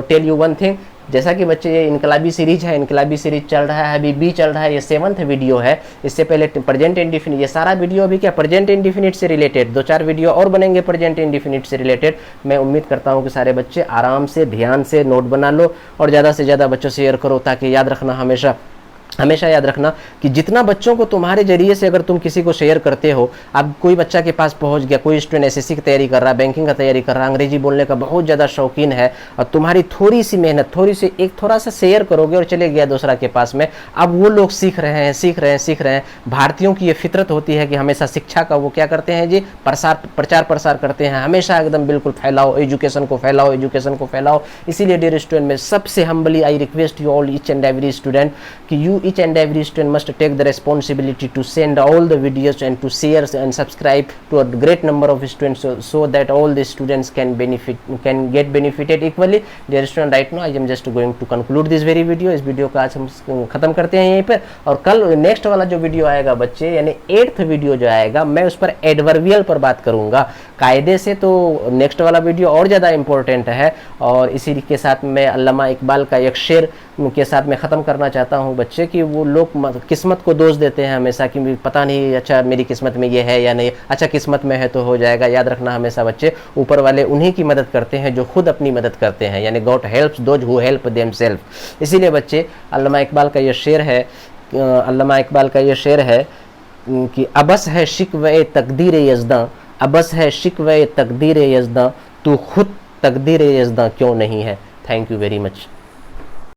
tell you one thing जैसा कि बच्चे ये इनकलाबी series है, इनकलाबी series चल रहा है, अभी B चल रहा है, ये 7th वीडियो है। इससे पहले प्रेजेंट इंडिफिनिट, ये सारा वीडियो अभी क्या प्रेजेंट इंडिफिनिट से रिलेटेड, 2-4 वीडियो और बनेंगे प्रेजेंट इंडिफिनिट से रिलेटेड। मैं उम्मीद करता हूँ कि सारे बच्चे आराम से ध्यान से नोट बना लो और ज़्यादा से ज़्यादा बच्चों से शेयर करो, ताकि याद रखना, हमेशा याद रखना कि जितना बच्चों को तुम्हारे जरिए से अगर तुम किसी को शेयर करते हो, अब कोई बच्चा के पास पहुंच गया, कोई स्टूडेंट एसएससी की तैयारी कर रहा है, बैंकिंग का तैयारी कर रहा है, अंग्रेजी बोलने का बहुत ज़्यादा शौकीन है, और तुम्हारी थोड़ी सी मेहनत, थोड़ा सा शेयर करोगे और चले गया दूसरा के पास में, अब वो लोग सीख रहे हैं। भारतीयों की ये फितरत होती है कि हमेशा शिक्षा का वो क्या करते हैं जी, प्रचार प्रसार करते हैं, हमेशा एकदम बिल्कुल फैलाओ, एजुकेशन को फैलाओ। इसीलिए डियर स्टूडेंट, मैं सबसे humbly I request you all, each and every student, कि you each and every student must take the responsibility to send all the videos and to share and subscribe to a great number of students, so that all the students can get benefited equally. Dear student, right now I am just going to conclude this very video. इस video का आज हम खत्म करते हैं यहीं पर, और कल नेक्स्ट वाला जो वीडियो आएगा बच्चे, यानी 8th वीडियो जो आएगा, मैं उस पर एडवर्बियल पर बात करूंगा कायदे से। तो नेक्स्ट वाला वीडियो और ज़्यादा इंपॉर्टेंट है, और इसी के साथ मैं अल्लामा इकबाल का एक शेर के साथ मैं ख़त्म करना चाहता हूँ बच्चे, कि वो लोग किस्मत को दोष देते हैं हमेशा, कि पता नहीं अच्छा मेरी किस्मत में ये है या नहीं, अच्छा किस्मत में है तो हो जाएगा। याद रखना हमेशा बच्चे, ऊपर वाले उन्हीं की मदद करते हैं जो खुद अपनी मदद करते हैं, यानी God helps those who help themselves. इसीलिए बच्चे, अल्लामा इकबाल का ये शेर है कि अबस है शिकवे तकदीर यज़दां, अबस है शिकवे तकदीर यज़दां, तू खुद तकदीर यज़दां क्यों नहीं है। Thank you very much.